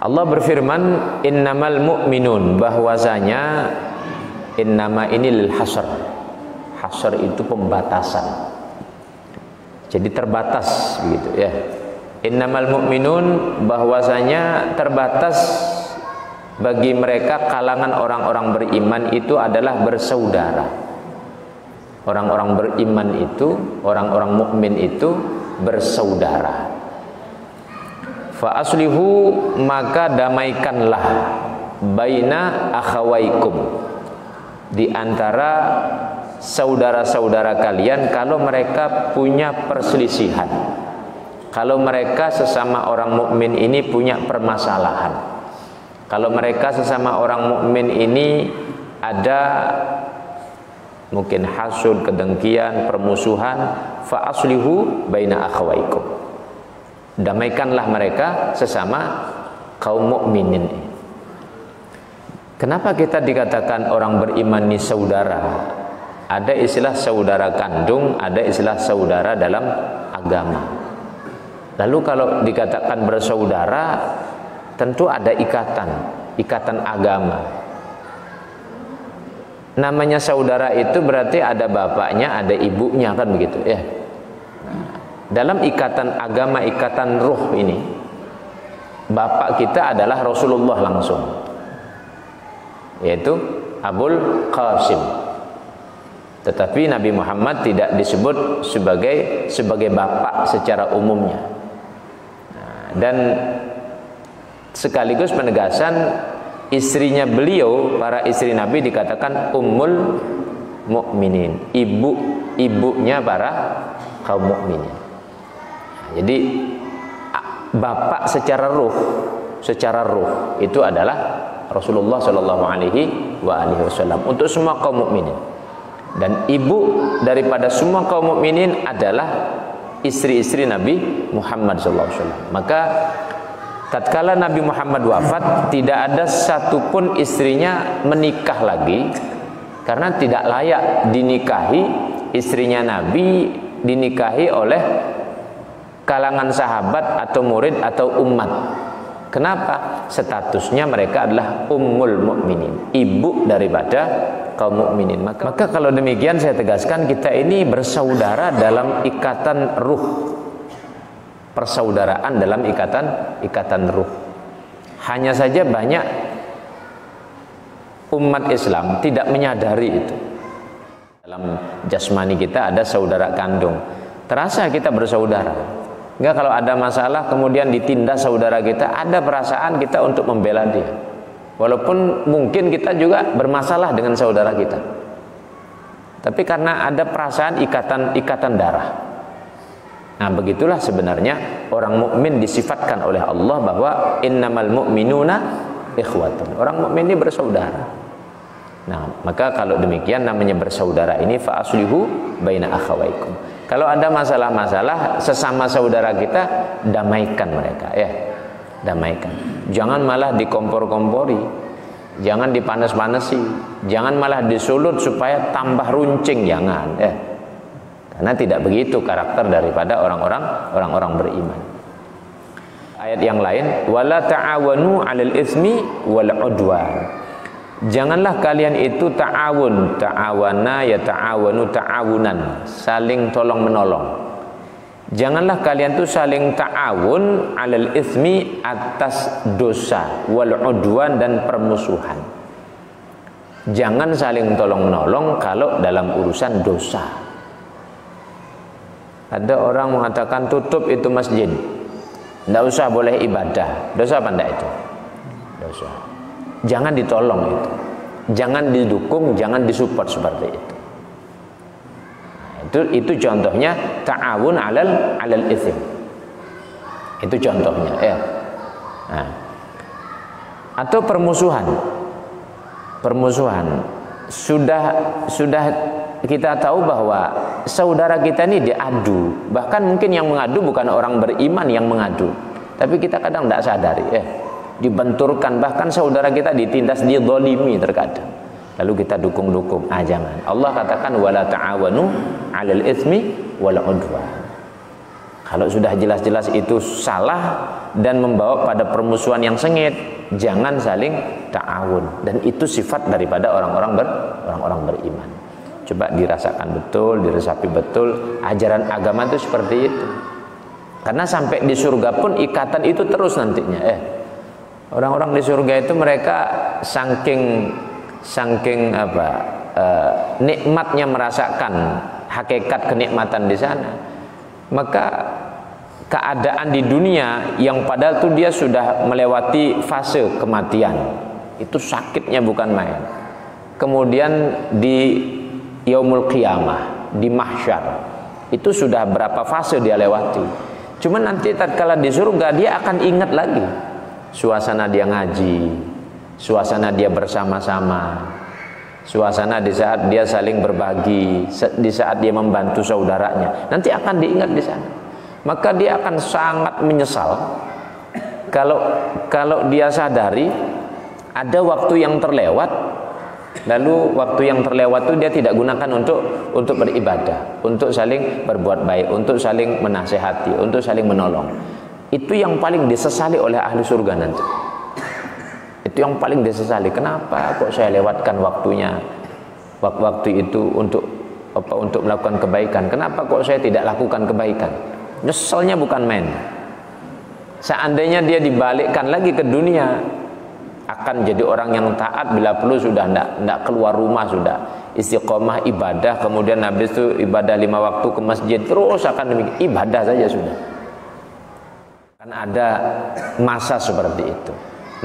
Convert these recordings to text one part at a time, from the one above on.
Allah berfirman, innamal mu'minun, bahwasanya innama ini lil hasr. Hasr itu pembatasan. Jadi terbatas begitu ya. Innamal mu'minun, bahwasanya terbatas bagi mereka kalangan orang-orang beriman itu adalah bersaudara. Orang-orang beriman itu, orang-orang mukmin itu bersaudara. Fa aslihu, maka damaikanlah baina akhawaikum, di antara saudara-saudara kalian kalau mereka punya perselisihan, kalau mereka sesama orang mukmin ini punya permasalahan, kalau mereka sesama orang mukmin ini ada mungkin hasud, kedengkian, permusuhan, fa aslihu baina akhawaikum, damaikanlah mereka sesama kaum mukminin. Kenapa kita dikatakan orang beriman ini saudara? Ada istilah saudara kandung, ada istilah saudara dalam agama. Lalu kalau dikatakan bersaudara, tentu ada ikatan agama. Namanya saudara itu berarti ada bapaknya, ada ibunya, kan begitu ya. Dalam ikatan agama, ikatan ruh ini, bapak kita adalah Rasulullah langsung, yaitu Abul Qasim. Tetapi Nabi Muhammad tidak disebut sebagai bapak secara umumnya. Dan sekaligus penegasan, istrinya beliau, para istri Nabi dikatakan ummul mukminin, ibunya para kaum mukminin. Jadi bapak secara ruh itu adalah Rasulullah Shallallahu Alaihi Wasallam untuk semua kaum mukminin. Dan ibu daripada semua kaum mukminin adalah istri-istri Nabi Muhammad Shallallahu Alaihi Wasallam. Maka tatkala Nabi Muhammad wafat, tidak ada satupun istrinya menikah lagi, karena tidak layak dinikahi. Istrinya Nabi dinikahi oleh kalangan sahabat atau murid atau umat. Kenapa? Statusnya mereka adalah ummul mukminin, ibu daripada kaum mukminin. Maka kalau demikian saya tegaskan, kita ini bersaudara dalam ikatan ruh, persaudaraan dalam ikatan ruh. Hanya saja banyak umat Islam tidak menyadari itu. Dalam jasmani kita ada saudara kandung, terasa kita bersaudara. Enggak, kalau ada masalah kemudian ditindas saudara kita, ada perasaan kita untuk membela dia, walaupun mungkin kita juga bermasalah dengan saudara kita, tapi karena ada perasaan ikatan darah. Nah, begitulah sebenarnya orang mukmin disifatkan oleh Allah bahwa innamal mu'minuna ikhwatun. Orang mukmin ini bersaudara. Nah, maka kalau demikian namanya bersaudara ini fa aslihu baina akhawaikum. Kalau ada masalah-masalah sesama saudara kita, damaikan mereka ya. Damaikan. Jangan malah dikompor-kompori. Jangan dipanas-panasi. Jangan malah disulut supaya tambah runcing, jangan ya. Karena tidak begitu karakter daripada orang-orang beriman. Ayat yang lain, wala ta'awanu 'alal itsmi wal 'udwan. Janganlah kalian itu ta'awun, ta'awana ya ta'awanu ta'awunan, saling tolong menolong. Janganlah kalian itu saling ta'awun 'alal itsmi, atas dosa, wal 'udwan dan permusuhan. Jangan saling tolong menolong kalau dalam urusan dosa. Ada orang mengatakan tutup itu masjid, tidak usah boleh ibadah. Dosa apa enggak itu? Dosa. Jangan ditolong itu, jangan didukung, jangan disupport seperti itu. Itu contohnya ta'awun 'alal itsm. Itu contohnya ya. Nah. Atau permusuhan. Sudah kita tahu bahwa saudara kita ini diadu, bahkan mungkin yang mengadu bukan orang beriman yang mengadu, tapi kita kadang tidak sadari ya. Dibenturkan, bahkan saudara kita ditindas, dizalimi terkadang, lalu kita dukung-dukung. Jangan. Allah katakan wala ta'awanu 'alal itsmi wal 'udwan. Kalau sudah jelas-jelas itu salah dan membawa pada permusuhan yang sengit, jangan saling ta'awun. Dan itu sifat daripada orang-orang beriman. Coba dirasakan betul, diresapi betul, ajaran agama itu seperti itu. Karena sampai di surga pun ikatan itu terus nantinya. Orang-orang di surga itu mereka saking nikmatnya merasakan hakikat kenikmatan di sana. Maka keadaan di dunia yang padahal tuh dia sudah melewati fase kematian, itu sakitnya bukan main. Kemudian di yaumul qiyamah, di mahsyar, itu sudah berapa fase dia lewati. Cuma nanti tatkala di surga dia akan ingat lagi suasana dia ngaji, suasana dia bersama-sama, suasana di saat dia saling berbagi, di saat dia membantu saudaranya, nanti akan diingat di sana. Maka dia akan sangat menyesal kalau dia sadari ada waktu yang terlewat, lalu waktu yang terlewat itu dia tidak gunakan untuk beribadah, untuk saling berbuat baik, untuk saling menasehati, untuk saling menolong. Itu yang paling disesali oleh ahli surga nanti. Itu yang paling disesali. Kenapa kok saya lewatkan waktunya, waktu itu untuk melakukan kebaikan? Kenapa kok saya tidak lakukan kebaikan? Nyeselnya bukan main. Seandainya dia dibalikkan lagi ke dunia, akan jadi orang yang taat bila perlu sudah tidak keluar rumah, sudah istiqomah ibadah, kemudian habis itu ibadah 5 waktu ke masjid, terus akan demikian, ibadah saja sudah. Kan ada masa seperti itu.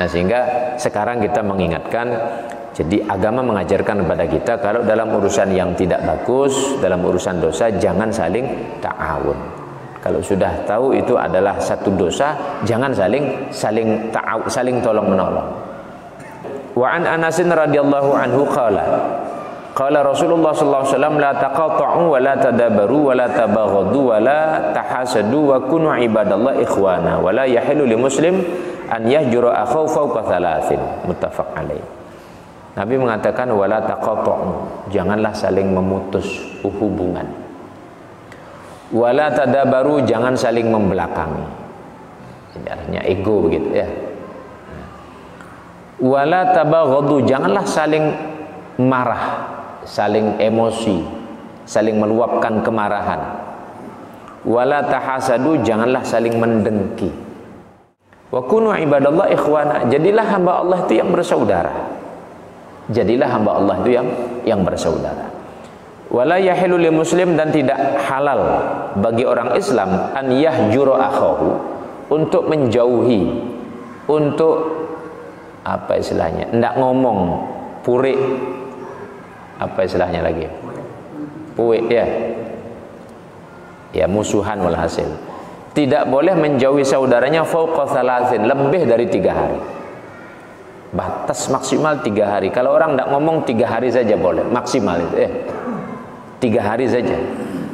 Nah, sehingga sekarang kita mengingatkan, jadi agama mengajarkan kepada kita kalau dalam urusan yang tidak bagus, dalam urusan dosa, jangan saling ta'awun. Kalau sudah tahu itu adalah satu dosa, jangan saling tolong menolong. Wa an Anasin radhiyallahu anhu qala Rasulullah sallallahu alaihi wasallam la taqata'u wa la tadabaru wa la tabaghadu wa la tahasadu wa kunu ibadallah ikhwana wa la yahilu li muslim an yahjura akhahu fawqa thalathin, muttafaq alaih. Nabi mengatakan wala taqata'u, janganlah saling memutus hubungan. Wala tadabaru, jangan saling membelakangi. Ini artinya ego begitu ya. Wala tabaghadu, janganlah saling marah, saling emosi, saling meluapkan kemarahan. Wala tahasadu, janganlah saling mendengki. Wa kunu ibadallah ikhwana, jadilah hamba Allah itu yang bersaudara. Jadilah hamba Allah itu yang bersaudara. Wala yahilu lil muslim, dan tidak halal bagi orang Islam an yahjura akhahu, untuk menjauhi, untuk apa istilahnya, enggak ngomong purik, apa istilahnya lagi, puik ya musuhan walhasil. Tidak boleh menjauhi saudaranya fauqa thalathin, lebih dari 3 hari. Batas maksimal 3 hari. Kalau orang tidak ngomong 3 hari saja boleh, maksimal itu 3 hari saja.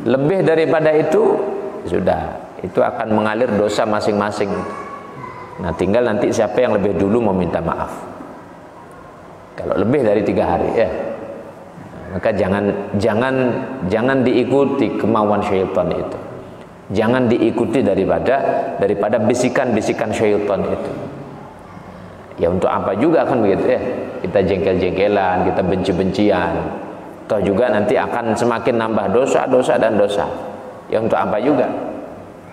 Lebih daripada itu sudah, itu akan mengalir dosa masing-masing. Nah, tinggal nanti siapa yang lebih dulu mau minta maaf. Kalau lebih dari 3 hari maka jangan diikuti kemauan syaitan itu. Jangan diikuti daripada bisikan-bisikan syaitan itu. Ya untuk apa juga kan begitu kita jengkel-jengkelan, kita benci-bencian. Toh juga nanti akan semakin nambah dosa dan dosa. Ya untuk apa juga?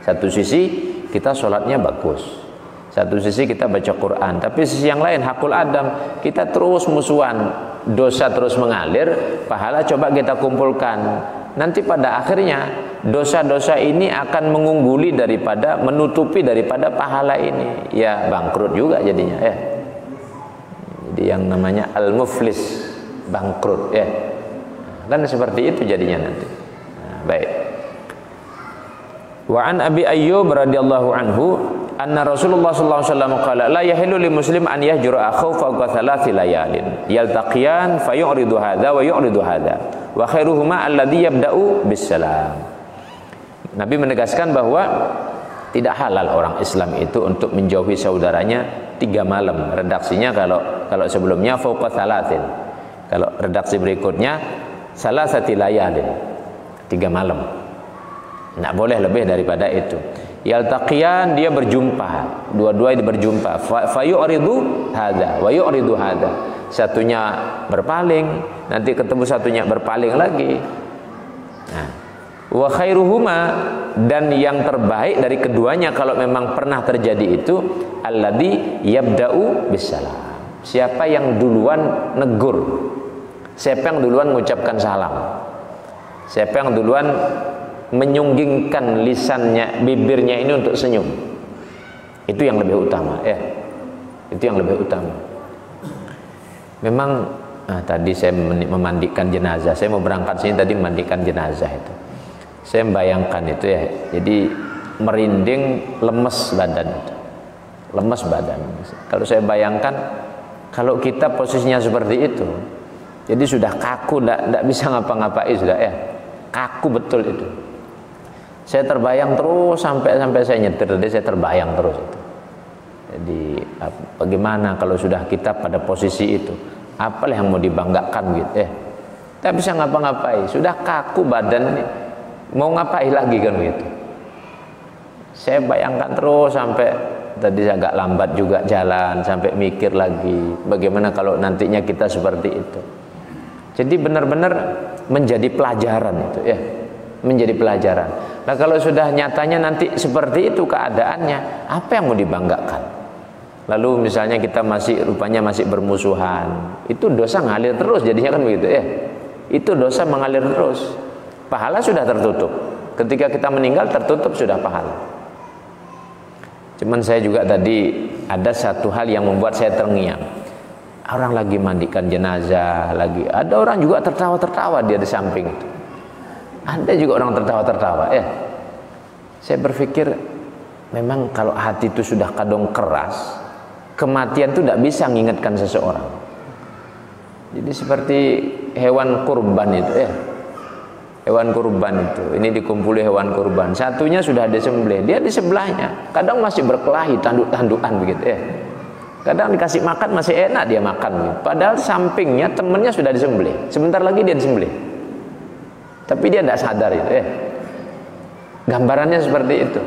Satu sisi kita sholatnya bagus, satu sisi kita baca Quran, tapi sisi yang lain hakul adam, kita terus musuhan, dosa terus mengalir, pahala coba kita kumpulkan. Nanti pada akhirnya dosa-dosa ini akan mengungguli menutupi daripada pahala ini. Ya bangkrut juga jadinya Jadi yang namanya al-muflis, bangkrut kan seperti itu jadinya nanti. Baik. Wa an Abi Ayyub radhiyallahu anhu anna Rasulullah sallallahu alaihi wasallam qala la yahillu lil muslim an yahjura akhahu fawqa thalathi layalin yaltaqiyan fayuridu hadza wa yuridu hadza wa khairuhuma alladhi yabda'u bisalam. Nabi menegaskan bahwa tidak halal orang Islam itu untuk menjauhi saudaranya 3 malam. Redaksinya kalau sebelumnya fawqa thalathin. Kalau redaksi berikutnya salasati layalin, 3 malam. Tidak boleh lebih daripada itu. Yaltaqiyan, dia berjumpa, dua-dua itu berjumpa. Fayu'ridu hadza wa yu'ridu hadza. Satunya berpaling, nanti ketemu satunya berpaling lagi. Nah, wa khairuhuma, dan yang terbaik dari keduanya kalau memang pernah terjadi itu, alladzi yabda'u bisalam. Siapa yang duluan negur, siapa yang duluan mengucapkan salam, siapa yang duluan menyunggingkan lisannya, bibirnya ini untuk senyum, itu yang lebih utama, ya. Itu yang lebih utama. Memang tadi saya memandikan jenazah, saya mau berangkat sini tadi memandikan jenazah itu. Saya membayangkan itu, ya. Jadi merinding, lemes badan itu. Lemes badan. Kalau saya bayangkan kalau kita posisinya seperti itu, jadi sudah kaku, tidak bisa ngapa-ngapain sudah, ya. Kaku betul itu. Saya terbayang terus sampai saya nyetir tadi, saya terbayang terus itu. Jadi bagaimana kalau sudah kita pada posisi itu? Apalah yang mau dibanggakan gitu, ya. Tidak bisa ngapa-ngapain, sudah kaku badan ini. Mau ngapain lagi kan gitu. Saya bayangkan terus sampai tadi saya agak lambat juga jalan, sampai mikir lagi bagaimana kalau nantinya kita seperti itu. Jadi benar-benar menjadi pelajaran itu, ya. Menjadi pelajaran. Nah, kalau sudah nyatanya nanti seperti itu keadaannya, apa yang mau dibanggakan? Lalu misalnya kita rupanya masih bermusuhan, itu dosa ngalir terus jadinya kan begitu, ya. Itu dosa mengalir terus. Pahala sudah tertutup. Ketika kita meninggal tertutup sudah pahala. Cuman saya juga tadi ada satu hal yang membuat saya terngiang. Orang lagi mandikan jenazah, ada orang juga tertawa-tertawa dia di samping itu. Ada juga orang tertawa-tertawa, ya. Saya berpikir memang kalau hati itu sudah kadung keras, kematian itu tidak bisa mengingatkan seseorang. Jadi seperti hewan kurban itu, ya. Hewan kurban itu, ini dikumpuli hewan kurban, satunya sudah disembelih, dia di sebelahnya, kadang masih berkelahi, tanduk-tandukan begitu, ya. Kadang dikasih makan masih enak dia makan, gitu. Padahal sampingnya temennya sudah disembelih, sebentar lagi dia disembelih, tapi dia tidak sadar itu, ya. Gambarannya seperti itu.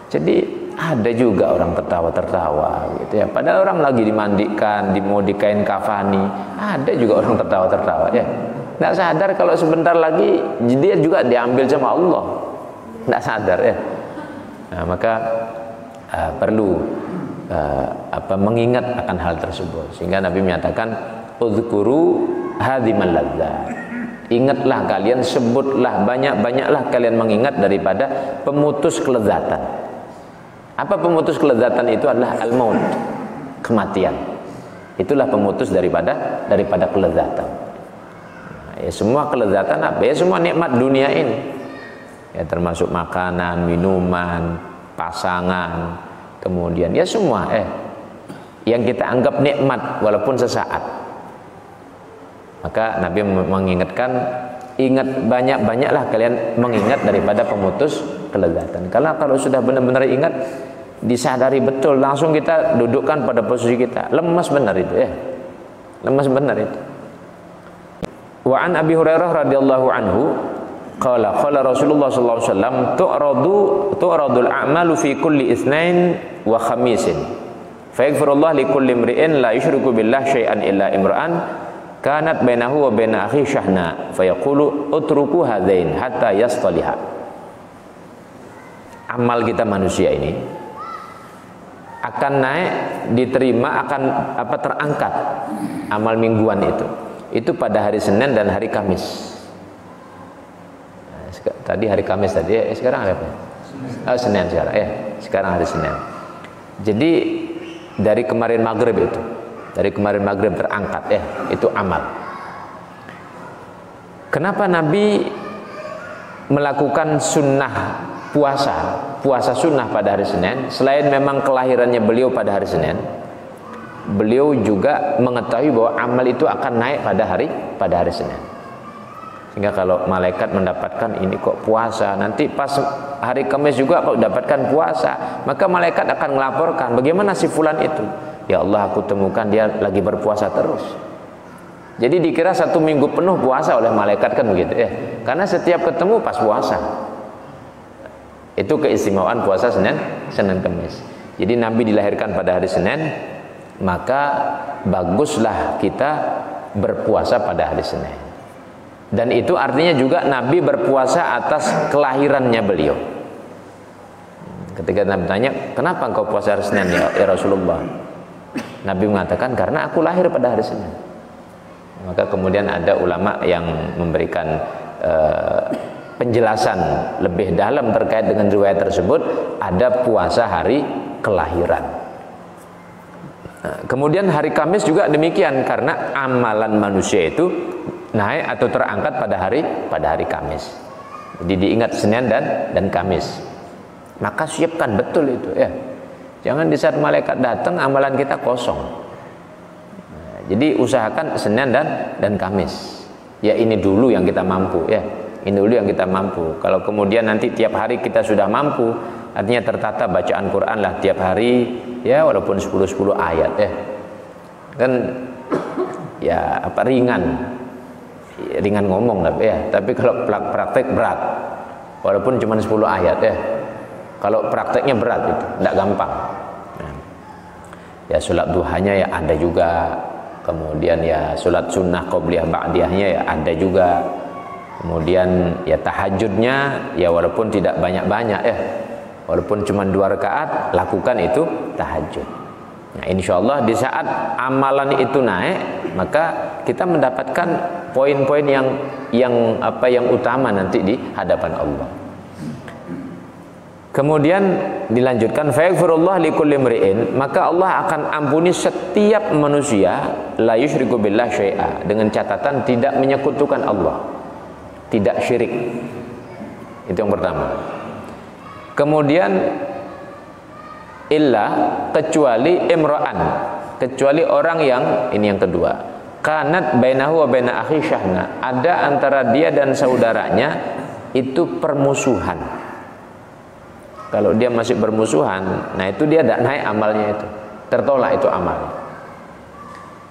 Jadi ada juga orang tertawa-tertawa gitu, ya. Padahal orang lagi dimandikan, mau dikain kafani, ada juga orang tertawa-tertawa, ya. Tidak sadar kalau sebentar lagi dia juga diambil sama Allah. Tidak sadar, ya. Nah, maka perlu mengingat akan hal tersebut. Sehingga Nabi menyatakan, "Udzkuru hadimal ladzat." Ingatlah kalian, sebutlah, banyak-banyaklah kalian mengingat daripada pemutus kelezatan. Apa pemutus kelezatan itu? Adalah al-maut, kematian. Itulah pemutus daripada kelezatan. Ya, semua kelezatan apa? Ya semua nikmat dunia ini. Ya termasuk makanan, minuman, pasangan, kemudian ya semua yang kita anggap nikmat walaupun sesaat. Maka Nabi mengingatkan, ingat banyak-banyaklah kalian mengingat daripada pemutus kelezatan. Karena kalau sudah benar-benar ingat, disadari betul, langsung kita dudukkan pada posisi kita. Lemas benar itu, ya. Lemas benar itu. Wa an Abi Hurairah radhiyallahu anhu qala Rasulullah sallallahu alaihi wasallam tu'radul a'malu fi kulli itsnain wa khamisin fa yaghfirullahu li kulli imri'in la yusyriku billahi syai'an illa imra'an kanat bainahu wa baina akhi syahna fa yaqulu utruku hadzain hatta yastaliha. Amal kita manusia ini akan naik, diterima, akan terangkat amal mingguan itu pada hari Senin dan hari Kamis. Tadi hari Kamis tadi, sekarang hari apa? Senin sekarang, sekarang hari Senin. Jadi dari kemarin maghrib terangkat, itu amal. Kenapa Nabi melakukan sunnah puasa sunnah pada hari Senin? Selain memang kelahirannya beliau pada hari Senin, beliau juga mengetahui bahwa amal itu akan naik pada hari Senin. Sehingga kalau malaikat mendapatkan ini kok puasa, nanti pas hari Kamis juga kok dapatkan puasa, maka malaikat akan melaporkan, bagaimana si fulan itu? Ya Allah, aku temukan dia lagi berpuasa terus. Jadi dikira 1 minggu penuh puasa oleh malaikat kan begitu, karena setiap ketemu pas puasa. Itu keistimewaan puasa Senin Kamis. Jadi Nabi dilahirkan pada hari Senin, maka baguslah kita berpuasa pada hari Senin. Dan itu artinya juga Nabi berpuasa atas kelahirannya beliau. Ketika Nabi tanya, kenapa engkau puasa hari Senin ya Rasulullah? Nabi mengatakan, karena aku lahir pada hari Senin. Maka kemudian ada ulama yang memberikan penjelasan lebih dalam terkait dengan riwayat tersebut. Ada puasa hari kelahiran. Nah, kemudian hari Kamis juga demikian, karena amalan manusia itu naik atau terangkat pada hari Kamis. Jadi diingat Senin dan Kamis. Maka siapkan betul itu ya. Jangan di saat malaikat datang amalan kita kosong. Nah, jadi usahakan Senin dan Kamis. Ya ini dulu yang kita mampu ya. Ini dulu yang kita mampu. Kalau kemudian nanti tiap hari kita sudah mampu, artinya tertata bacaan Quran lah tiap hari ya, walaupun 10 ayat ya. Kan ya apa ringan ngomong lah ya. Tapi kalau praktek berat. Walaupun cuma 10 ayat ya. Kalau prakteknya berat itu, tidak gampang. Nah, ya sholat duhanya ya ada juga. Kemudian ya sholat sunnah qobliyah ba'diyahnya ya ada juga. Kemudian ya tahajudnya ya walaupun tidak banyak-banyak ya. Walaupun cuma 2 rakaat, lakukan itu tahajud. Nah, insyaallah di saat amalan itu naik, maka kita mendapatkan poin-poin yang utama nanti di hadapan Allah. Kemudian dilanjutkan, fayaghfirullah likulli imri'in, maka Allah akan ampuni setiap manusia la yusyriku billah syai'a, dengan catatan tidak menyekutukan Allah, tidak syirik. Itu yang pertama. Kemudian illa, kecuali imra'an, kecuali orang yang, ini yang kedua, kanat bainahu wa baina akhi syahna, ada antara dia dan saudaranya itu permusuhan. Kalau dia masih bermusuhan, nah itu dia tidak naik amalnya itu, tertolak itu amalnya.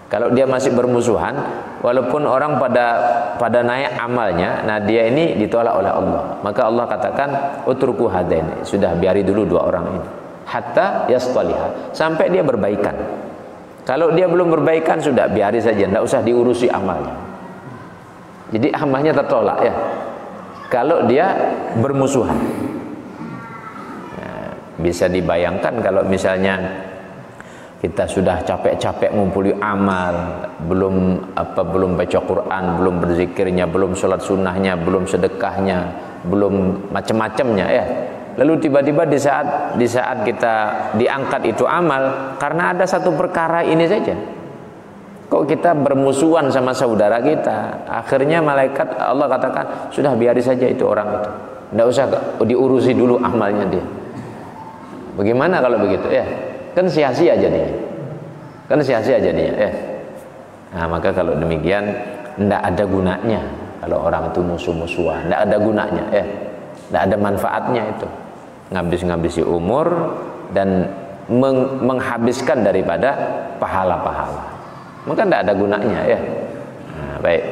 Kalau dia masih bermusuhan, walaupun orang pada naik amalnya, nah dia ini ditolak oleh Allah. Maka Allah katakan, utruku hadaini, sudah biari dulu 2 orang ini, hatta yastaliha, sampai dia berbaikan. Kalau dia belum berbaikan, sudah biari saja, tidak usah diurusi amalnya. Jadi amalnya tertolak ya. Kalau dia bermusuhan. Bisa dibayangkan kalau misalnya kita sudah capek-capek ngumpuli amal, belum baca Quran, belum berzikirnya, belum sholat sunnahnya, belum sedekahnya, belum macam-macamnya ya. Lalu tiba-tiba di saat kita diangkat itu amal, karena ada satu perkara ini saja, kok kita bermusuhan sama saudara kita. Akhirnya malaikat Allah katakan, sudah biari saja itu orang itu, tidak usah diurusi dulu amalnya dia. Bagaimana kalau begitu ya? Kan sia-sia jadinya. Ya. Nah, maka kalau demikian tidak ada gunanya kalau orang itu musuh-musuhan, tidak ada gunanya ya. Tidak ada manfaatnya itu. Ngabis-ngabisi umur dan menghabiskan daripada pahala-pahala. Maka tidak ada gunanya ya. Nah, baik.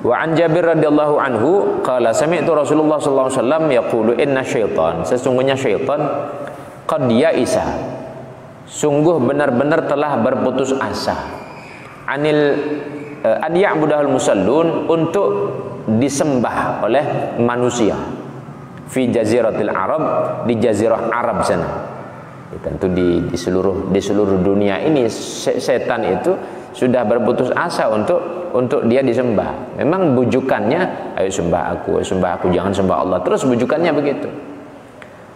Wa an Jabir radhiyallahu anhu qala sami'tu Rasulullah sallallahu alaihi wasallam yaqulu inna syaitan, sesungguhnya syaitan qad ya'isa, sungguh benar-benar telah berputus asa, anil an ya'budahul musallun, untuk disembah oleh manusia fi jaziratil Arab, di jazirah Arab sana. Tentu di seluruh dunia ini setan itu sudah berputus asa untuk dia disembah. Memang bujukannya, ayo sembah aku, jangan sembah Allah. Terus bujukannya begitu.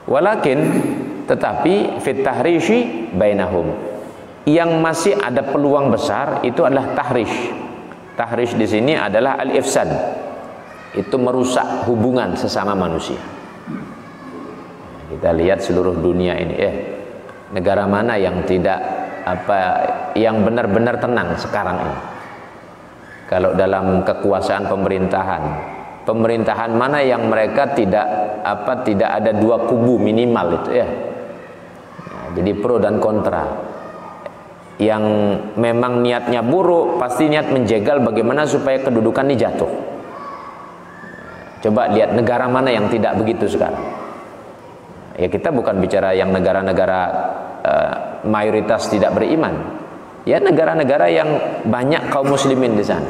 Walakin, tetapi fit tahrishi bainahum, yang masih ada peluang besar itu adalah tahrish. Tahrish di sini adalah al-ifsad. Itu merusak hubungan sesama manusia. Kita lihat seluruh dunia ini negara mana yang yang benar-benar tenang sekarang ini? Kalau dalam kekuasaan pemerintahan mana yang mereka tidak ada 2 kubu minimal itu ya. Nah, jadi pro dan kontra. Yang memang niatnya buruk pasti niat menjegal bagaimana supaya kedudukan ini jatuh. Coba lihat negara mana yang tidak begitu sekarang. Ya kita bukan bicara yang negara-negara mayoritas tidak beriman. Ya negara-negara yang banyak kaum muslimin di sana.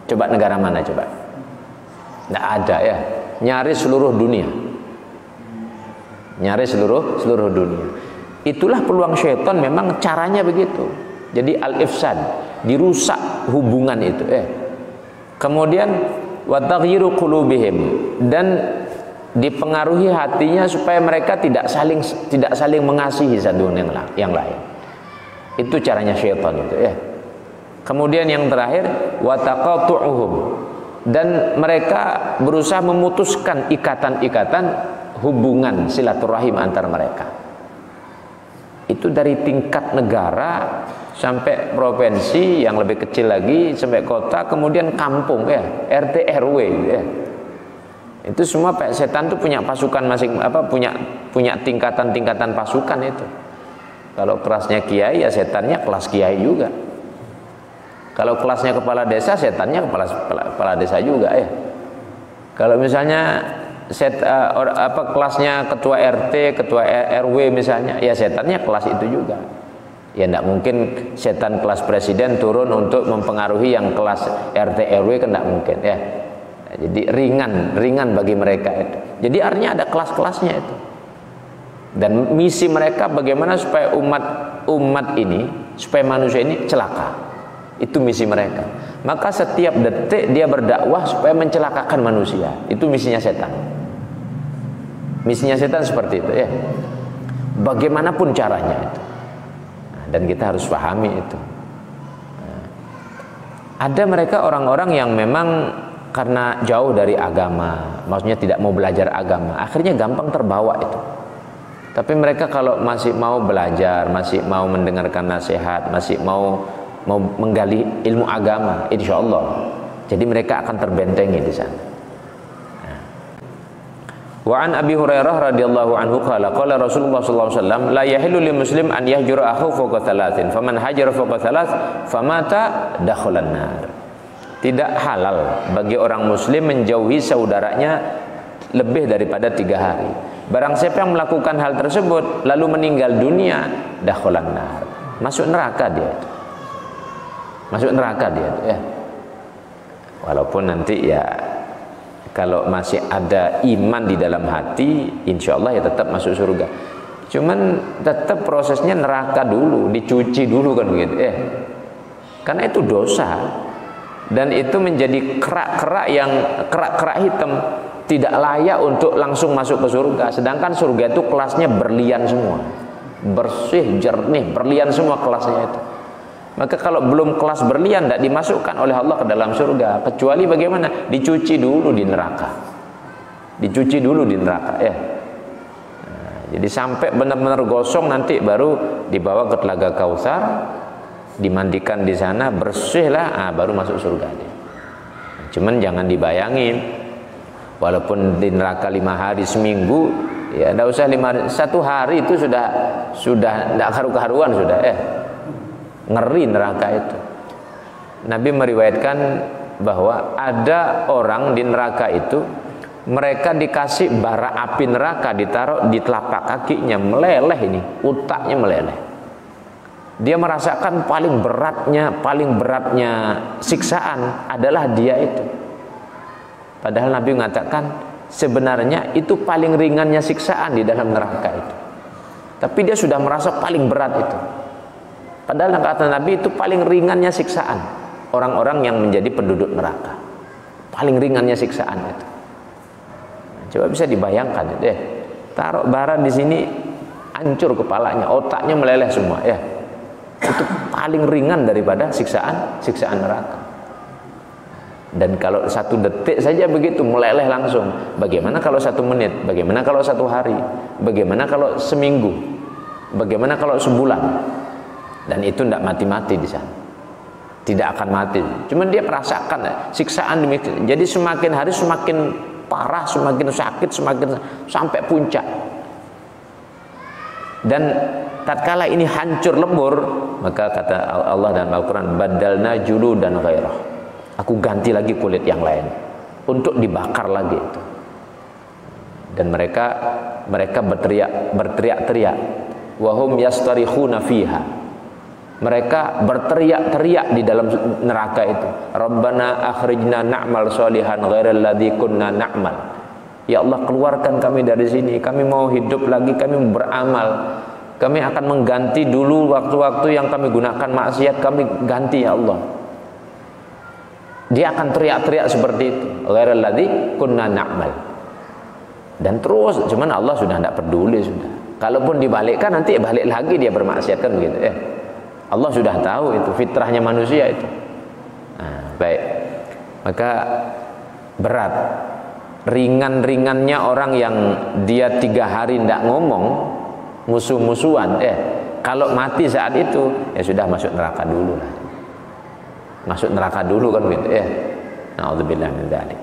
Coba negara mana coba? Nggak ada ya. Nyaris seluruh dunia. Nyaris seluruh dunia. Itulah peluang syaitan, memang caranya begitu. Jadi al-ifsad, dirusak hubungan itu. Kemudian wa taghyiru qulubihim, dan dipengaruhi hatinya supaya mereka tidak saling mengasihi satu yang lain. Itu caranya syaitan itu ya. Kemudian yang terakhir wa taqatu'uhum, dan mereka berusaha memutuskan ikatan-ikatan hubungan silaturahim antar mereka. Itu dari tingkat negara sampai provinsi, yang lebih kecil lagi sampai kota, kemudian kampung ya, RT RW ya. Itu semua setan itu punya pasukan masing, punya tingkatan-tingkatan pasukan itu. Kalau kelasnya kiai ya setannya kelas kiai juga. Kalau kelasnya kepala desa, setannya kepala desa juga ya. Kalau misalnya kelasnya ketua RT, ketua RW misalnya, ya setannya kelas itu juga. Ya tidak mungkin setan kelas presiden turun untuk mempengaruhi yang kelas RT RW, kan tidak mungkin ya. Jadi ringan bagi mereka itu. Jadi artinya ada kelas-kelasnya itu. Dan misi mereka bagaimana supaya umat ini, supaya manusia ini celaka. Itu misi mereka. Maka setiap detik dia berdakwah supaya mencelakakan manusia. Itu misinya setan. Misinya setan seperti itu ya. Bagaimanapun caranya itu. Dan kita harus pahami itu. Ada mereka orang-orang yang memang karena jauh dari agama, maksudnya tidak mau belajar agama, akhirnya gampang terbawa itu. Tapi mereka kalau masih mau belajar, masih mau mendengarkan nasihat, masih mau menggali ilmu agama, insya Allah, jadi mereka akan terbentengi di sana. Wa an Abi Hurairah radhiyallahu anhu qala qala Rasulullah sallallahu alaihi wasallam la yahillu lil muslim an yahjura akhahu fawqa thalathin faman hajara fawqa thalath famata dakhalan nar. Tidak halal bagi orang muslim menjauhi saudaranya lebih daripada 3 hari. Barang siapa yang melakukan hal tersebut lalu meninggal dunia, dakhalan nar, masuk neraka dia. Masuk neraka dia ya. Walaupun nanti ya kalau masih ada iman di dalam hati, insya Allah ya tetap masuk surga. Cuman tetap prosesnya neraka dulu, dicuci dulu kan begitu ya. Karena itu dosa, dan itu menjadi kerak-kerak hitam, tidak layak untuk langsung masuk ke surga. Sedangkan surga itu kelasnya berlian semua, bersih, jernih, berlian semua kelasnya itu. Maka kalau belum kelas berlian tidak dimasukkan oleh Allah ke dalam surga, kecuali bagaimana? Dicuci dulu di neraka. Dicuci dulu di neraka ya. Jadi sampai benar-benar gosong, nanti baru dibawa ke Telaga Kautsar, dimandikan di sana, bersihlah, baru masuk surga dia. Cuman jangan dibayangin, walaupun di neraka 5 hari seminggu, ya tidak usah 5 hari, 1 hari itu sudah tidak karu-karuan sudah ya. Ngeri neraka itu. Nabi meriwayatkan bahwa ada orang di neraka itu, mereka dikasih bara api neraka ditaruh di telapak kakinya, meleleh ini, utaknya meleleh. Dia merasakan paling beratnya siksaan adalah dia itu. Padahal Nabi mengatakan sebenarnya itu paling ringannya siksaan di dalam neraka itu. Tapi dia sudah merasa paling berat itu. Padahal kata Nabi itu paling ringannya siksaan orang-orang yang menjadi penduduk neraka. Paling ringannya siksaan itu. Coba bisa dibayangkan deh. Taruh bara di sini, hancur kepalanya, otaknya meleleh semua ya. Itu paling ringan daripada siksaan neraka. Dan kalau 1 detik saja begitu meleleh langsung, bagaimana kalau 1 menit? Bagaimana kalau 1 hari? Bagaimana kalau seminggu? Bagaimana kalau sebulan? Dan itu tidak mati-mati di sana, tidak akan mati. Cuman dia merasakan siksaan demikian. Jadi semakin hari semakin parah, semakin sakit, semakin sampai puncak. Dan tatkala ini hancur lebur, maka kata Allah dan Al-Quran, badalna juludan ghairah, aku ganti lagi kulit yang lain untuk dibakar lagi itu. dan mereka berteriak-teriak. Wahum yastarikhuna fiha, mereka berteriak-teriak di dalam neraka itu. Rabbana akhrijna na'mal sholihan ghairal ladzi kunna na'mal. Ya Allah, keluarkan kami dari sini, kami mau hidup lagi, kami mau beramal. Kami akan mengganti dulu waktu-waktu yang kami gunakan maksiat, kami ganti ya Allah. Dia akan teriak-teriak seperti itu, ghairal ladzi kunna na'mal. Dan terus, cuman Allah sudah tidak peduli sudah. Kalaupun dibalikkan nanti balik lagi dia bermaksiat, kan begitu ya. Allah sudah tahu itu fitrahnya manusia itu. Nah, baik. Maka berat, ringan-ringannya orang yang dia 3 hari tidak ngomong, musuh-musuhan, kalau mati saat itu ya sudah masuk neraka dulu lah. Masuk neraka dulu kan gitu ya. Nauzubillah min dzalik.